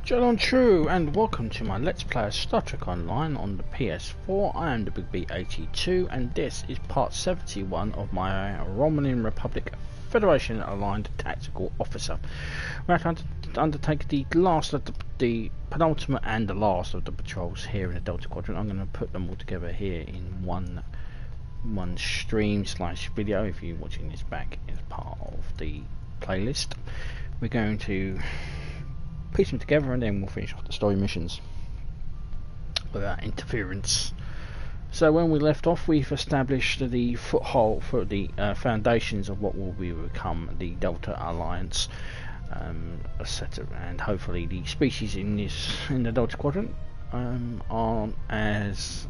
John True, and welcome to my Let's Play of Star Trek Online on the PS4. I am the Big B82, and this is part 71 of my Romulan Republic Federation Aligned Tactical Officer. We have to undertake the last of the penultimate and the last of the patrols here in the Delta Quadrant. I'm going to put them all together here in one stream slash video. If you're watching this back as part of the playlist, we're going to piece them together and then we'll finish off the story missions without interference. So when we left off, we've established the foothold for the foundations of what will become the Delta Alliance, and hopefully the species in the Delta Quadrant aren't as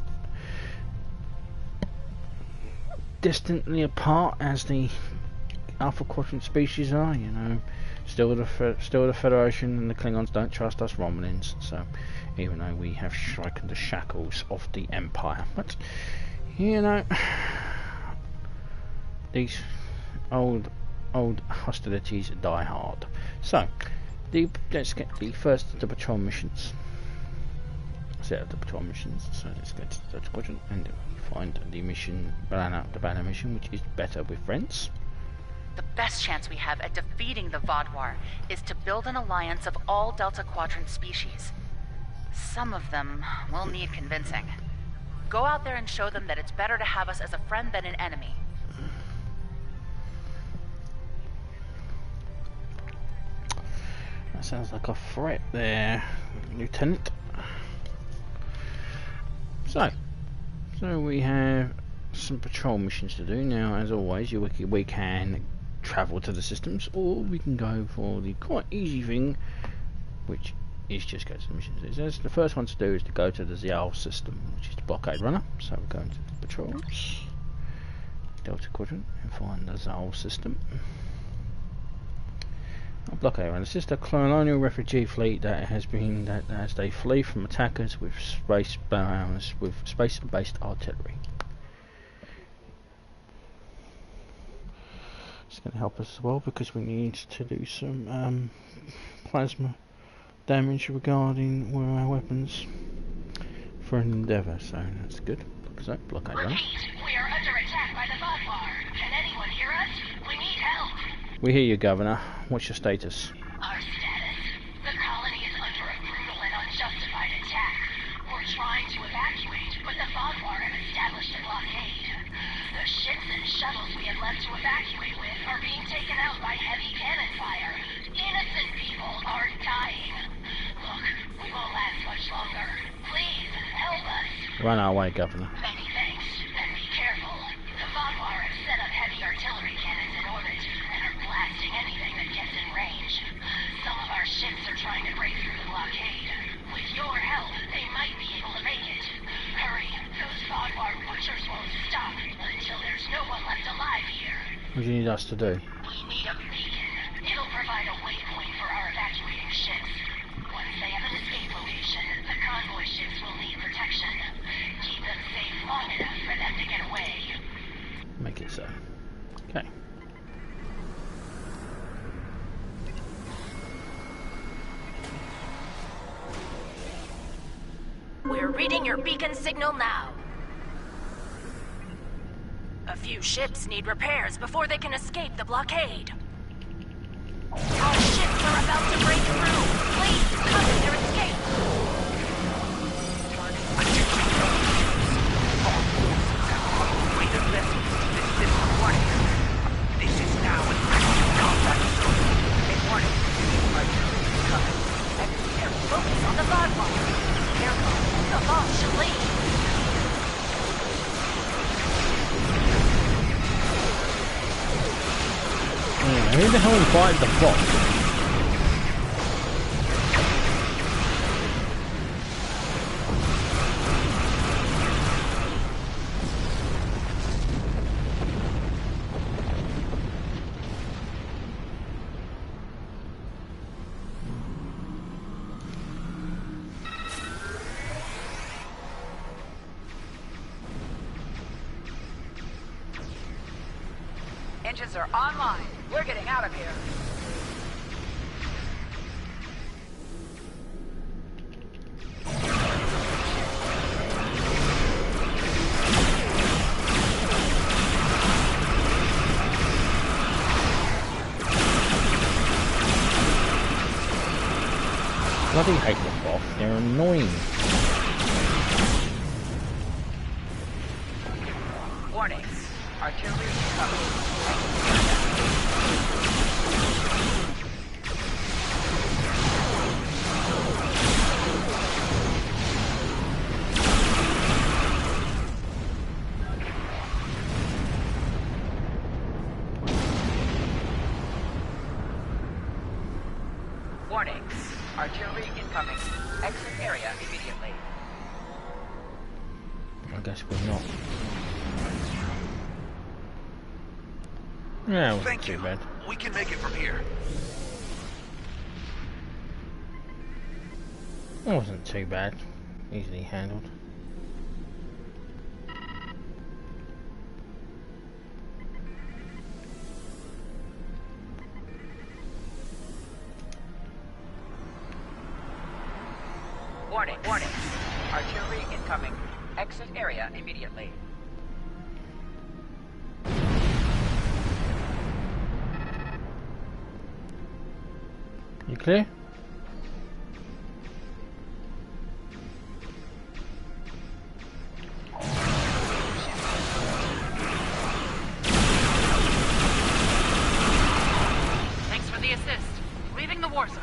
distantly apart as the Alpha Quadrant species are. You know, still the Federation and the Klingons don't trust us Romulans, so even though we have striken the shackles of the Empire, but you know, these old hostilities die hard. So let's get the first of the patrol missions. Set up the patrol missions. So let's go to the Delta Quadrant and find the mission, the banner mission, which is better with friends. The best chance we have at defeating the Vodwar is to build an alliance of all Delta Quadrant species. Some of them will need convincing. Go out there and show them that it's better to have us as a friend than an enemy. That sounds like a threat there, Lieutenant. So we have some patrol missions to do. Now, as always, we can travel to the systems, or we can go for the quite easy thing, which is just go to the missions. The first one to do is to go to the Zal system, which is the Blockade runner. So we're going to the patrols, Delta Quadrant, and find the Zal system. Blockade runner. This is the colonial refugee fleet that has as they flee from attackers with space-based artillery. It's going to help us as well because we need to do some plasma damage regarding one of our weapons for an endeavour, so that's good. So, Blockade runner. We are under attack by the Vodwar. Can anyone hear us? We need help. We hear you, Governor. What's your status? Our status? The colony is under a brutal and unjustified attack. We're trying to evacuate, but the Vodwar have established a blockade. The ships and shuttles we had left to evacuate with are being taken out by heavy cannon fire. Innocent people are dying. Look, we won't last much longer. Please, help us. Run our way, Governor. Many thanks, and be careful. The Vodwar have set up heavy artillery cannons in orbit and are blasting anything that gets in range. Some of our ships are trying to break through the blockade. With your help, they might be able to make it. Hurry, those Vodwar butchers won't stop until there's no one left alive here. What do you need us to do? We need a beacon. It'll provide a waypoint for our evacuating ships. Once they have an escape location, the convoy ships will need protection. Keep them safe long enough for them to get away. Make it so. Okay. We're reading your beacon signal now. A few ships need repairs before they can escape the blockade. Our ships are about to break through. Please cover their escape. This is now an active combat zone. A warning. Artillery is coming. Focus on the Vodwar. Careful, the bomb should leave. Who the hell invited the bot? Engines are online. We're getting out of here. bloody hate them off. They're annoying. Warning. Artillery incoming. Warning. Artillery incoming. Exit area immediately. I guess we're not. Yeah, it wasn't Thank too you. bad. We can make it from here. It wasn't too bad. Easily handled. Warning. Warning. Artillery incoming. Exit area immediately. You clear? Thanks for the assist. Leaving the war zone.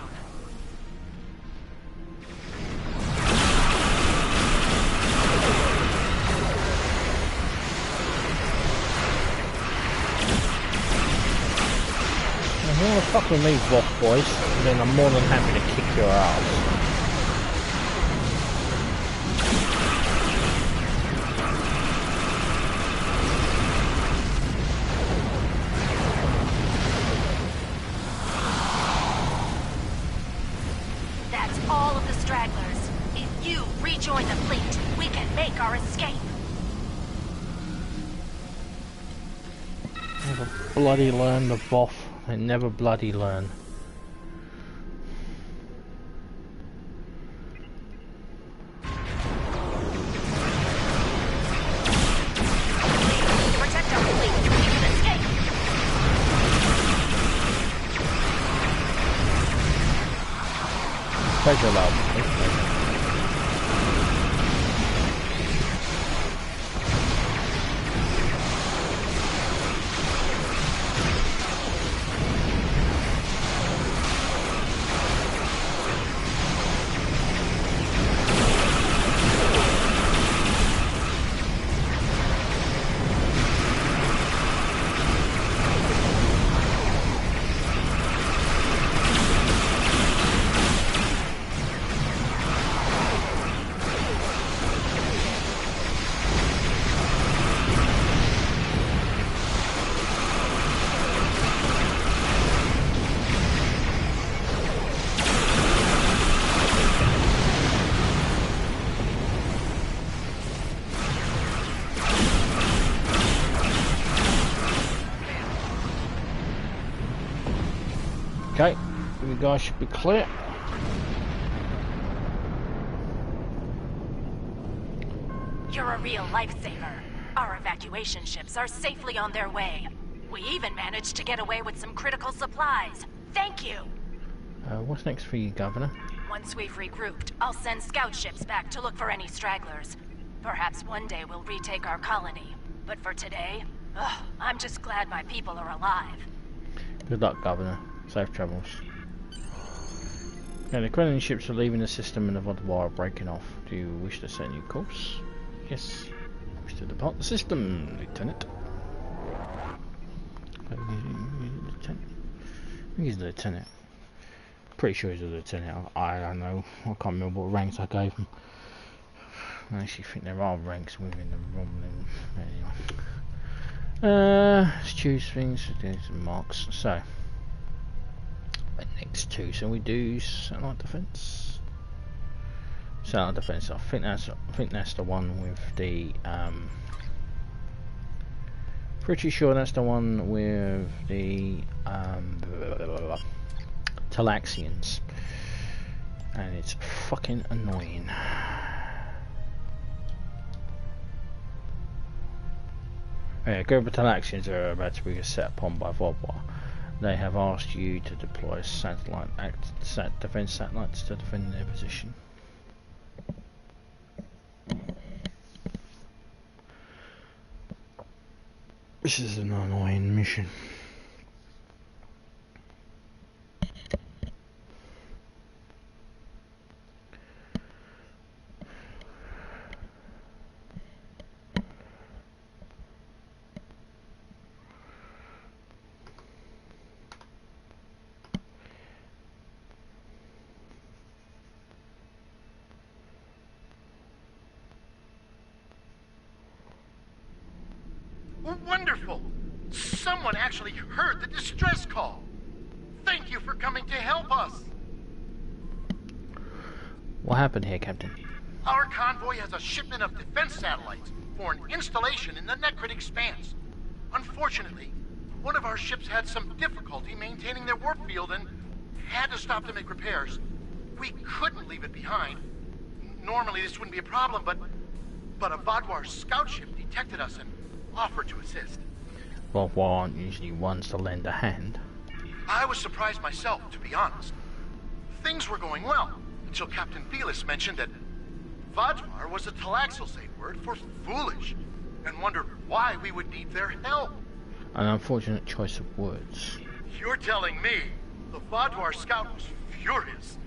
If you want to fuck with me, Wolf boys, then I'm more than happy to kick your ass. That's all of the stragglers. If you rejoin the fleet, we can make our escape. Never bloody learn the Voth. They never bloody learn. Protect our fleet. We can escape. Pleasure, love. It's pleasure. Okay, you guys should be clear. You're a real lifesaver. Our evacuation ships are safely on their way. We even managed to get away with some critical supplies. Thank you. What's next for you, Governor? Once we've regrouped, I'll send scout ships back to look for any stragglers. Perhaps one day we'll retake our colony. But for today, I'm just glad my people are alive. Good luck, Governor. Safe travels. Now, the Kremlin ships are leaving the system and the Vodwar are breaking off. Do you wish to set a new course? Yes. I wish to depart the system, Lieutenant. I think he's a lieutenant. Pretty sure he's a lieutenant. I don't know. I can't remember what ranks I gave him. I actually think there are ranks within the Romulan. Anyway. Let's choose things. Do some marks. So, next two. So we do satellite defense. Satellite defense. I think that's the one with the. Pretty sure that's the one with the Talaxians, and it's fucking annoying. Yeah, Global Talaxians are about to be set upon by Vodwar. They have asked you to deploy defense satellites to defend their position. This is an annoying mission. Wonderful! Someone actually heard the distress call. Thank you for coming to help us. What happened here, Captain? Our convoy has a shipment of defense satellites for an installation in the Necrit Expanse. Unfortunately, one of our ships had some difficulty maintaining their warp field and had to stop to make repairs. We couldn't leave it behind. Normally this wouldn't be a problem, but a Vodwar scout ship detected us and offered to assist. Well, why aren't usually ones to lend a hand? I was surprised myself, to be honest. Things were going well, until Captain Felis mentioned that Vodwar was a Talaxil safe word for foolish, and wondered why we would need their help. An unfortunate choice of words. You're telling me the Vodwar scout was furious.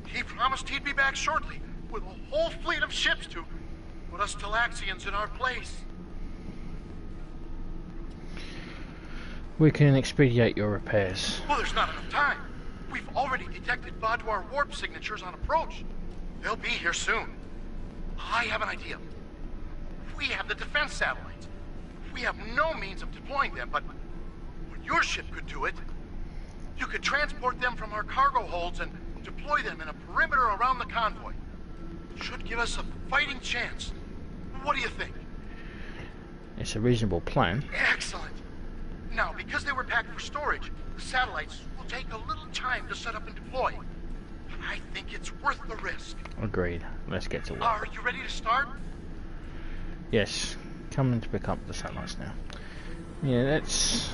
He promised he'd be back shortly with a whole fleet of ships to put us Talaxians in our place. We can expedite your repairs. Well, there's not enough time. We've already detected Vodwar warp signatures on approach. They'll be here soon. I have an idea. We have the defense satellites. We have no means of deploying them, but when your ship could do it, you could transport them from our cargo holds and deploy them in a perimeter around the convoy. Should give us a fighting chance. What do you think? It's a reasonable plan. Excellent. Now, because they were packed for storage, the satellites will take a little time to set up and deploy. But I think it's worth the risk. Agreed. Let's get to work. Are you ready to start? Yes. Coming to pick up the satellites now. Yeah, let's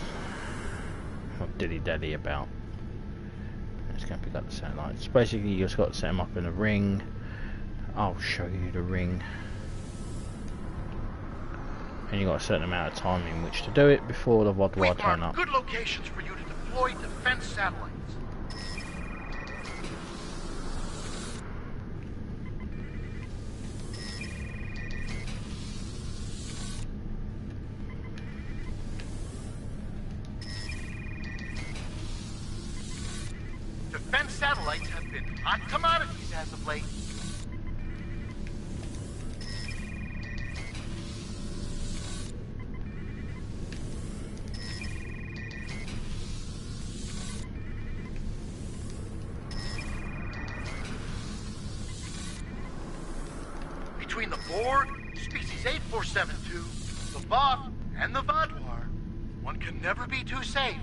not dilly-dally about. Let's go and pick up the satellites. Basically, you just got to set them up in a ring. I'll show you the ring. And you got a certain amount of time in which to do it before the Vodwar turn up. Good locations for you to deploy defense satellites. Defense satellites have been hot commodities as of late. Between the Borg, species 8472, the Voth, and the Vodwar, one can never be too safe.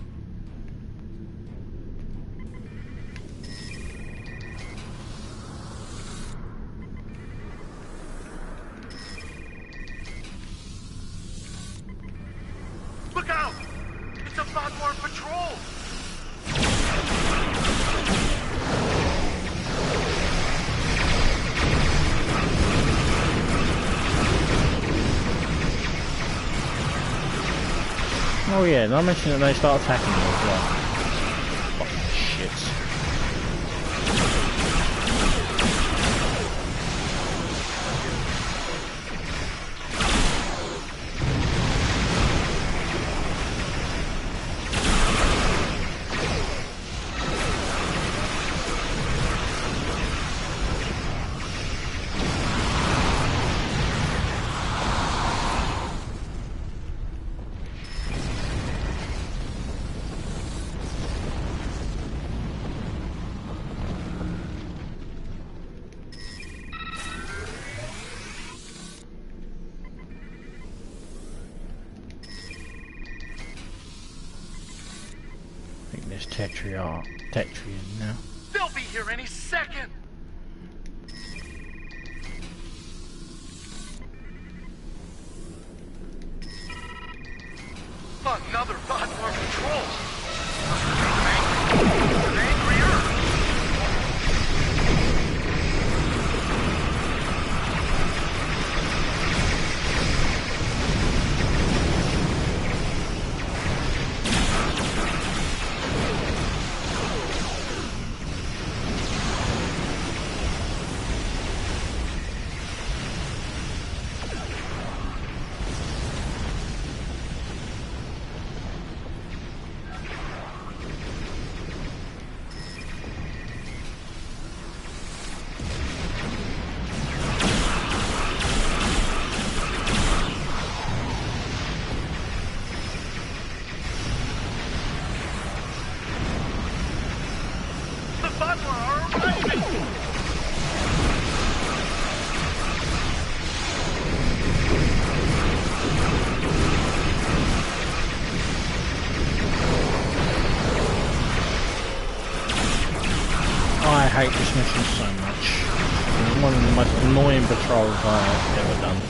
Look out! It's a Vodwar patrol! Oh yeah, did I mention that they start attacking you as well? Fucking shits. Tetrian now. They'll be here any second! Another Vodwar patrol! mission so much. It's one of the most annoying patrols I've ever done.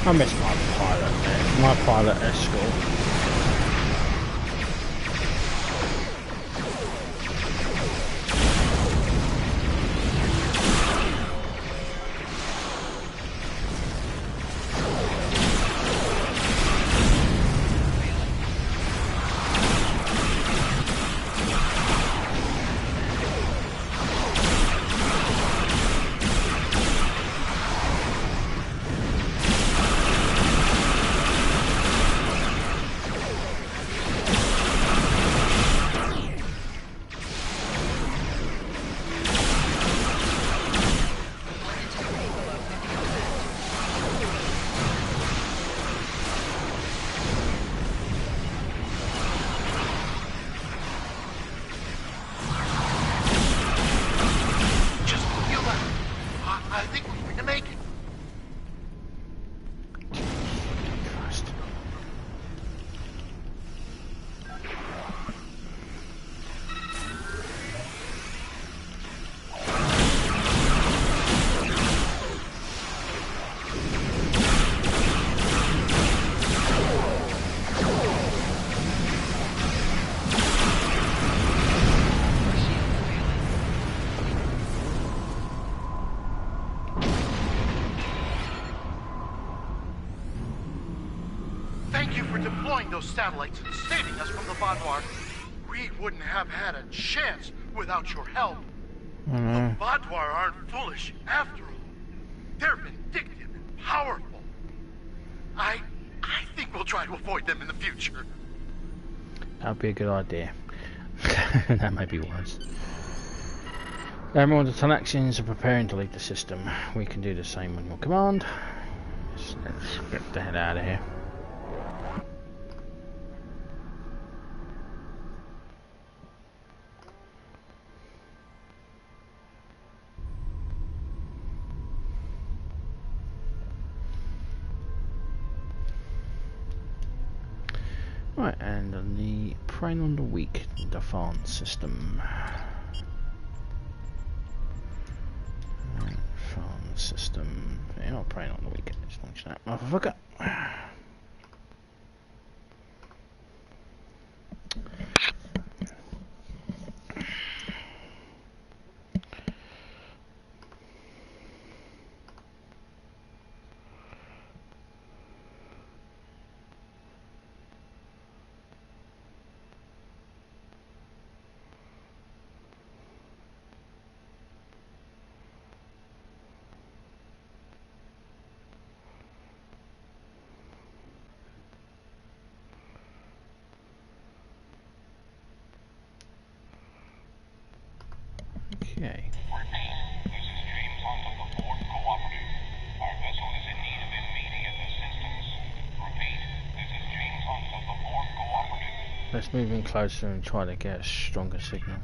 I miss my pilot escort. Those satellites and saving us from the Vaadwaur. We wouldn't have had a chance without your help. The Vaadwaur aren't foolish after all. They're vindictive and powerful. I think we'll try to avoid them in the future. That'd be a good idea. That may be wise. Everyone, the Talaxians are preparing to leave the system. We can do the same on your command. Let's get the hell out of here. Right, and on the Prey on the Weak defense system. Defense system. Yeah, not Prey on the Weak. Let's launch that motherfucker. Okay. Repeat, this is James Hunt of the Ford Cooperative. Our vessel is in need of immediate assistance. Repeat, this is James Hunt of the Ford Cooperative. Let's move in closer and try to get a stronger signal.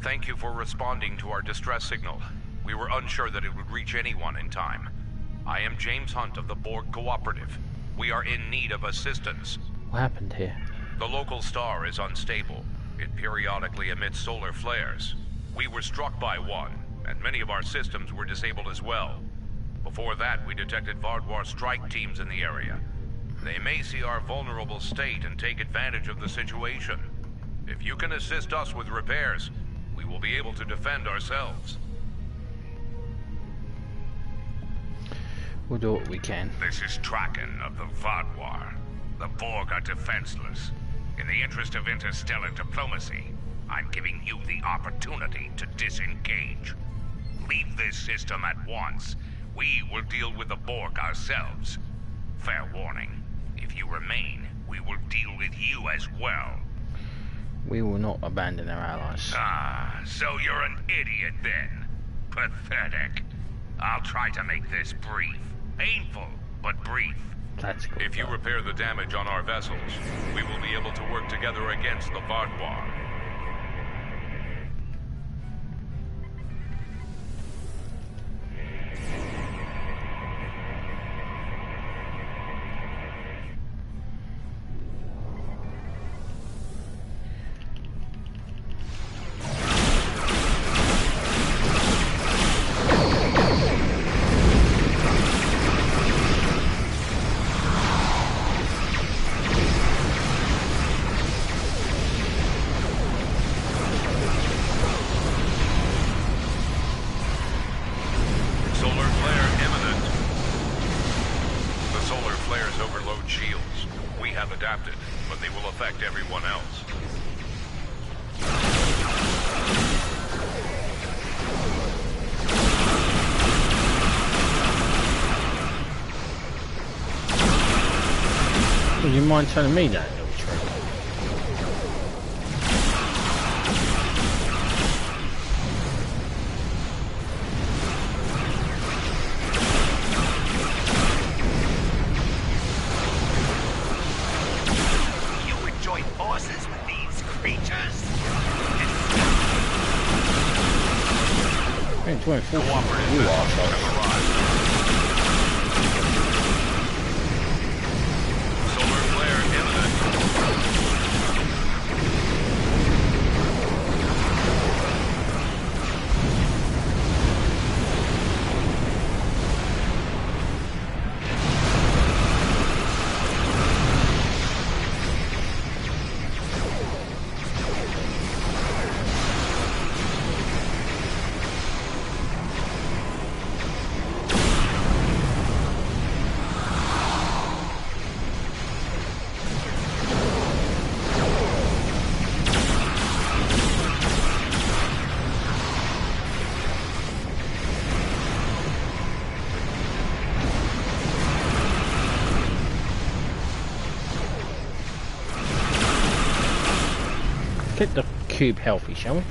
Thank you for responding to our distress signal. We were unsure that it would reach anyone in time. I am James Hunt of the Borg Cooperative. We are in need of assistance. What happened here? The local star is unstable. It periodically emits solar flares. We were struck by one, and many of our systems were disabled as well. Before that, we detected Vardwar strike teams in the area. They may see our vulnerable state and take advantage of the situation. If you can assist us with repairs, we will be able to defend ourselves. We'll do what we can. This is Traken of the Vardwar. The Borg are defenseless. In the interest of interstellar diplomacy, I'm giving you the opportunity to disengage. Leave this system at once. We will deal with the Borg ourselves. Fair warning, if you remain, we will deal with you as well. We will not abandon our allies. Ah, so you're an idiot then. Pathetic. I'll try to make this brief. Painful, but brief. Tactical. If you repair the damage on our vessels, we will be able to work together against the Vardwar. Adapted, but they will affect everyone else. Would you mind telling me that, little trick? Ain't 24. You arsehole. Solar flare imminent. Keep the cube healthy, shall we?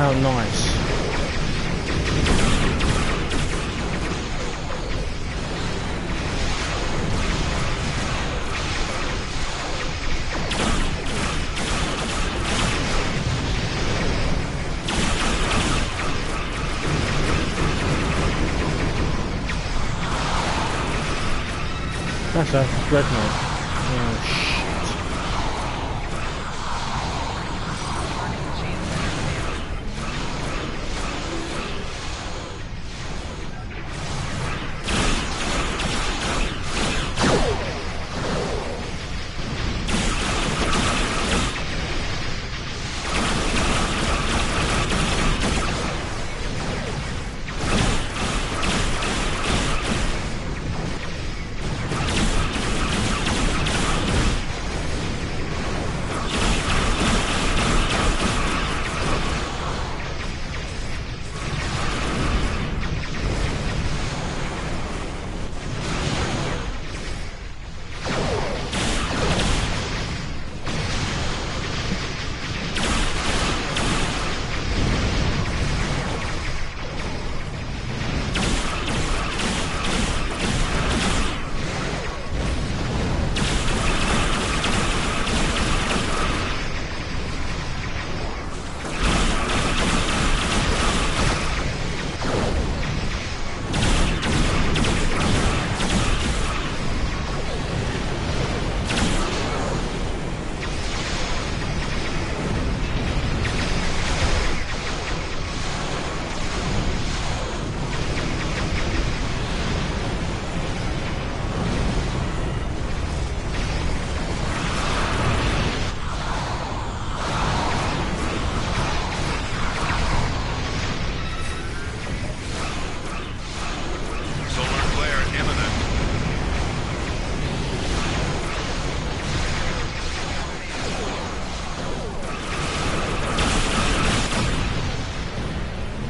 How nice. That's a dreadnought. Oh shit.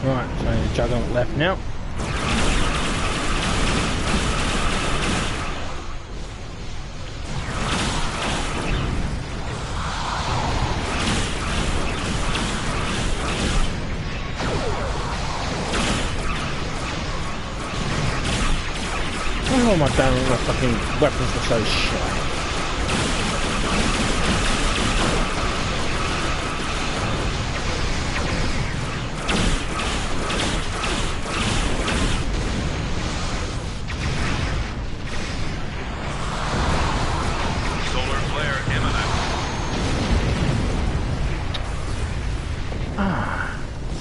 Right, so the juggernaut left now. Oh my damn, my fucking weapons are so shit.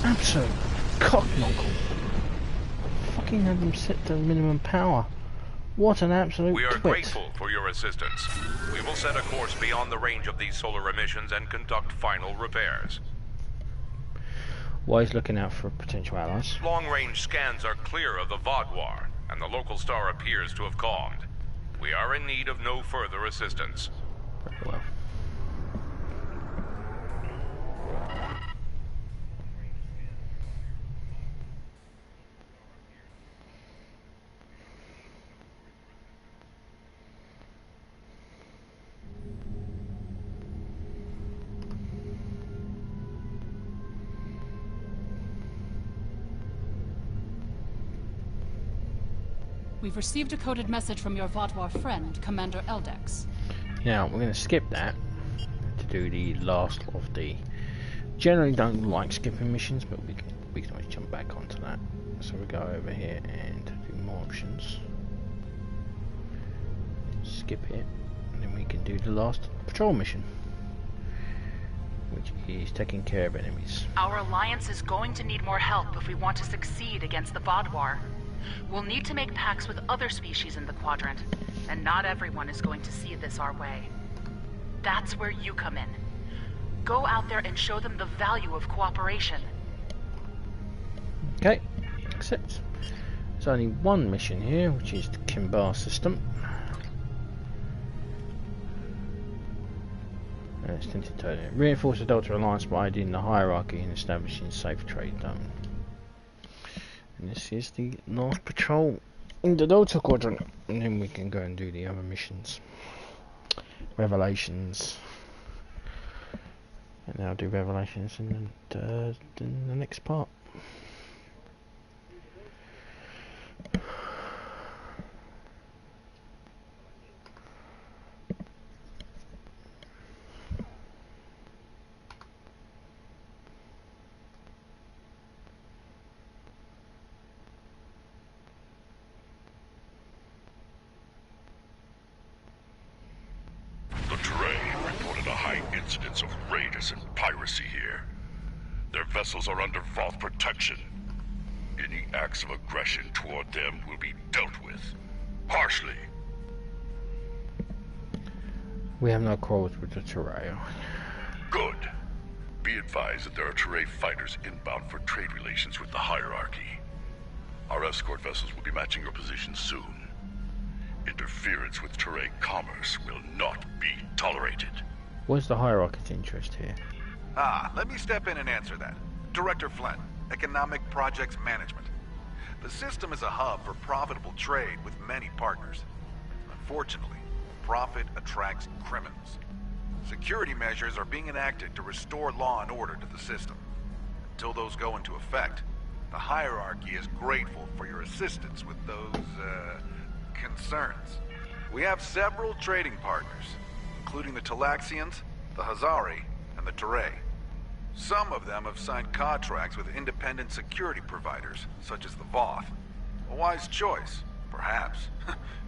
Absolute cockknockle. Fucking had them set to minimum power. What an absolute We are twit. grateful for your assistance. We will set a course beyond the range of these solar emissions and conduct final repairs. Always looking out for potential allies. Long-range scans are clear of the Vaadwaur, and the local star appears to have calmed. We are in need of no further assistance. Very well. We've received a coded message from your Vaadwaur friend, Commander Eldex. Now, we're going to skip that to do the last of the... Generally don't like skipping missions, but we can always jump back onto that. So we go over here and do more options. Skip it, and then we can do the last patrol mission, which is taking care of enemies. Our alliance is going to need more help if we want to succeed against the Vaadwaur. We'll need to make pacts with other species in the quadrant, and not everyone is going to see this our way. That's where you come in. Go out there and show them the value of cooperation. Okay, accept. There's only one mission here, which is the Kimbar system. Reinforce the Delta Alliance by aiding the hierarchy and establishing safe trade zone. And this is the last patrol in the Delta Quadrant, and then we can go and do the other missions, revelations, and And I'll do Revelations in the next part. Incidents of raiders and piracy here. Their vessels are under Voth protection. Any acts of aggression toward them will be dealt with harshly. We have no quarrels with the Terrail. Good. Be advised that there are Teray fighters inbound for trade relations with the hierarchy. Our escort vessels will be matching your position soon. Interference with Teray commerce will not be tolerated. Where's the hierarchy's interest here? Let me step in and answer that. Director Flynn, Economic Projects Management. The system is a hub for profitable trade with many partners. Unfortunately, profit attracts criminals. Security measures are being enacted to restore law and order to the system. Until those go into effect, the hierarchy is grateful for your assistance with those, concerns. We have several trading partners, including the Talaxians, the Hazari, and the Teray. Some of them have signed contracts with independent security providers, such as the Voth. A wise choice, perhaps,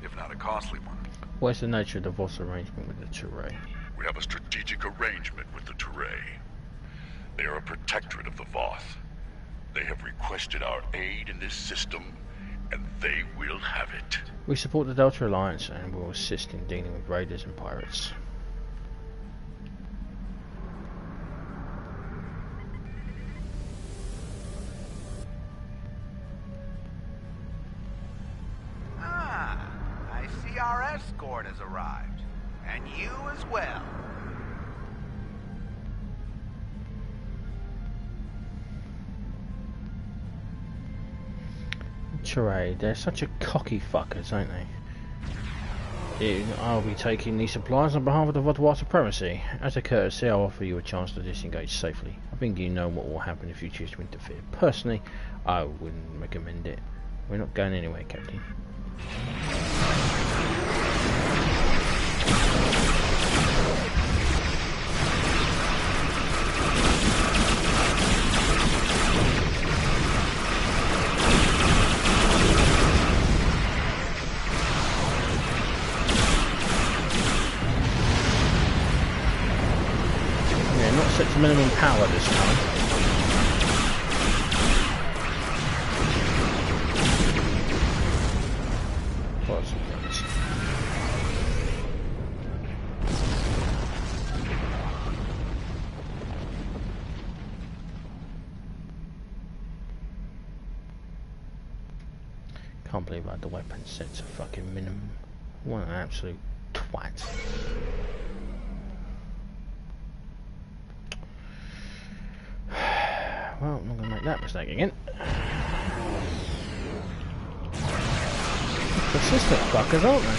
if not a costly one. What's the nature of the Voth arrangement with the Teray? We have a strategic arrangement with the Teray. They are a protectorate of the Voth. They have requested our aid in this system, and they will have it. We support the Delta Alliance and will assist in dealing with raiders and pirates. I see our escort has arrived. And you as well. Teray, they're such a cocky fuckers, ain't they? I'll be taking these supplies on behalf of the Vodwa supremacy. As a courtesy, I'll offer you a chance to disengage safely. I think you know what will happen if you choose to interfere. Personally, I wouldn't recommend it. We're not going anywhere, Captain. Yeah, not set to minimum power this time. What's it? Can't believe I had the weapon set to fucking minimum. What an absolute twat. Well, I'm not going to make that mistake again. Persistent fuckers, aren't they?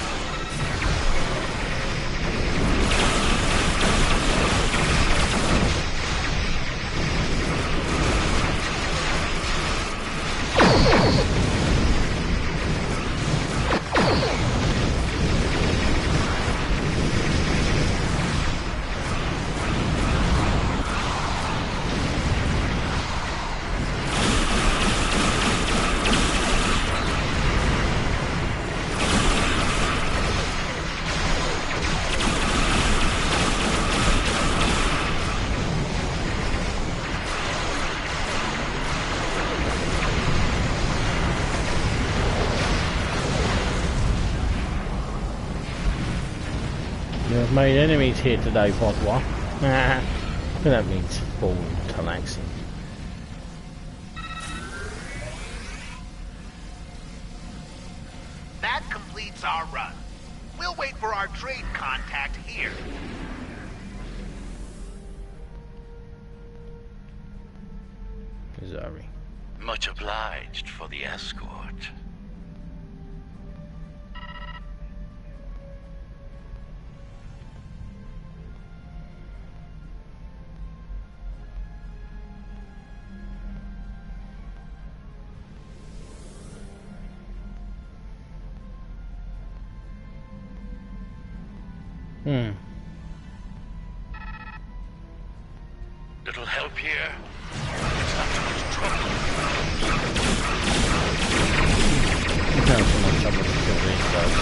You've made enemies here today, Vodwa. That means full Talaxian. That completes our run. We'll wait for our trade contact here. Zari. Much obliged for the escort. Little help here? It's not too much trouble. You found so much trouble to kill these guys.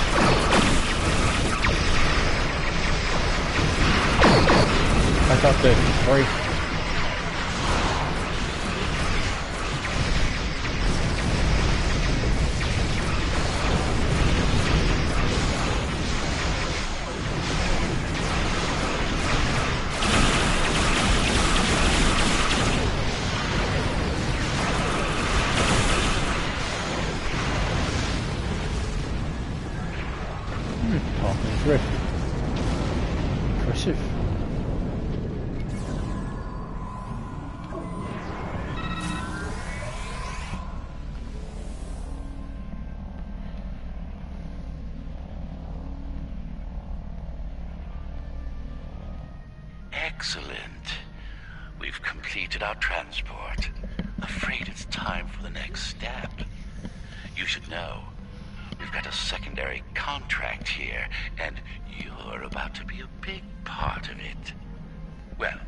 Back up there, hurry. Impressive. Excellent. We've completed our transport. Afraid it's time for the next step. You should know, we've got a secondary contract here, and you're about to be a big part of it. Well,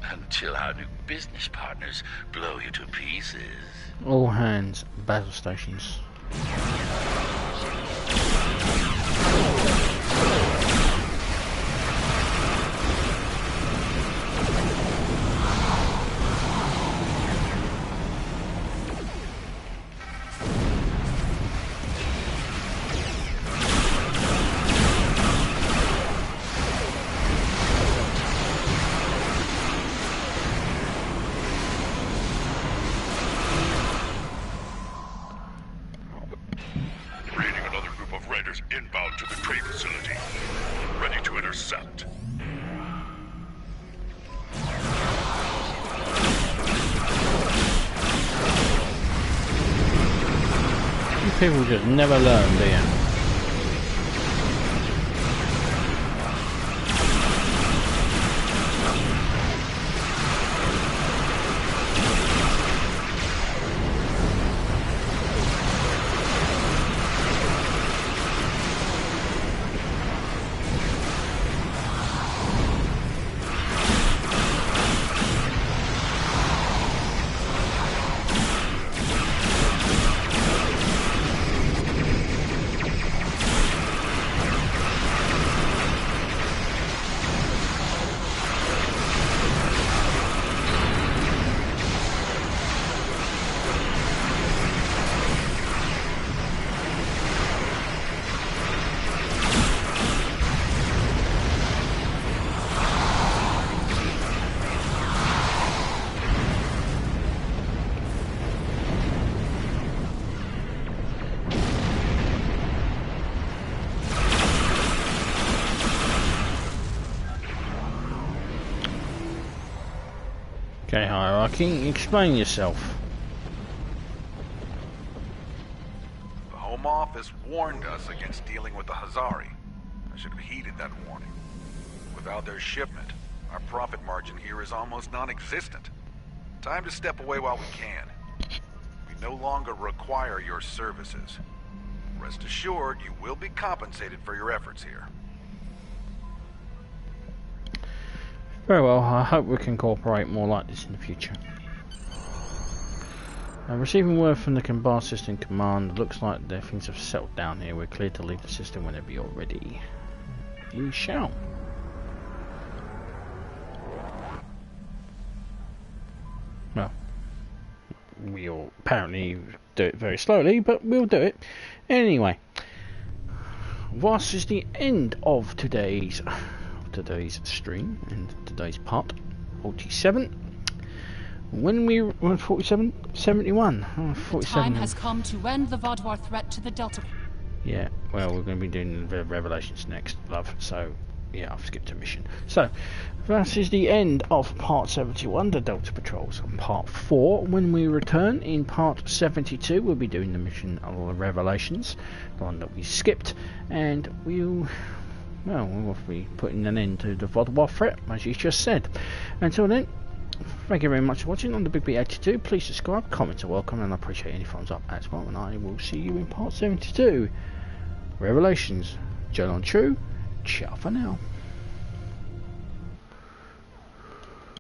until our new business partners blow you to pieces. All hands, battle stations. Inbound to the trade facility. Ready to intercept. You people just never learn, do you? Okay, Hierarchy, explain yourself. The Home Office warned us against dealing with the Hazari. I should have heeded that warning. Without their shipment, our profit margin here is almost non-existent. Time to step away while we can. We no longer require your services. Rest assured, you will be compensated for your efforts here. Very well, I hope we can cooperate more like this in the future. Receiving word from the Combined System Command. Looks like things have settled down here. We're clear to leave the system whenever you're ready. We shall. Well, we'll apparently do it very slowly, but we'll do it. Anyway, this is the end of today's stream and today's part 47. When we were 47, 71, 47. Time has come to end the Vodwar threat to the Delta. Yeah, well, we're going to be doing the Revelations next, love. So, yeah, I've skipped a mission. So, that is the end of part 71, the Delta Patrols. On part 4, when we return in part 72, we'll be doing the mission of Revelations, the one that we skipped, and we'll be putting an end to the Vodwar threat, as you just said. Until then, thank you very much for watching on the Big B82. Please subscribe, comments are welcome, and I appreciate any thumbs up as well. And I will see you in part 72. Revelations. Joe on True. Ciao for now.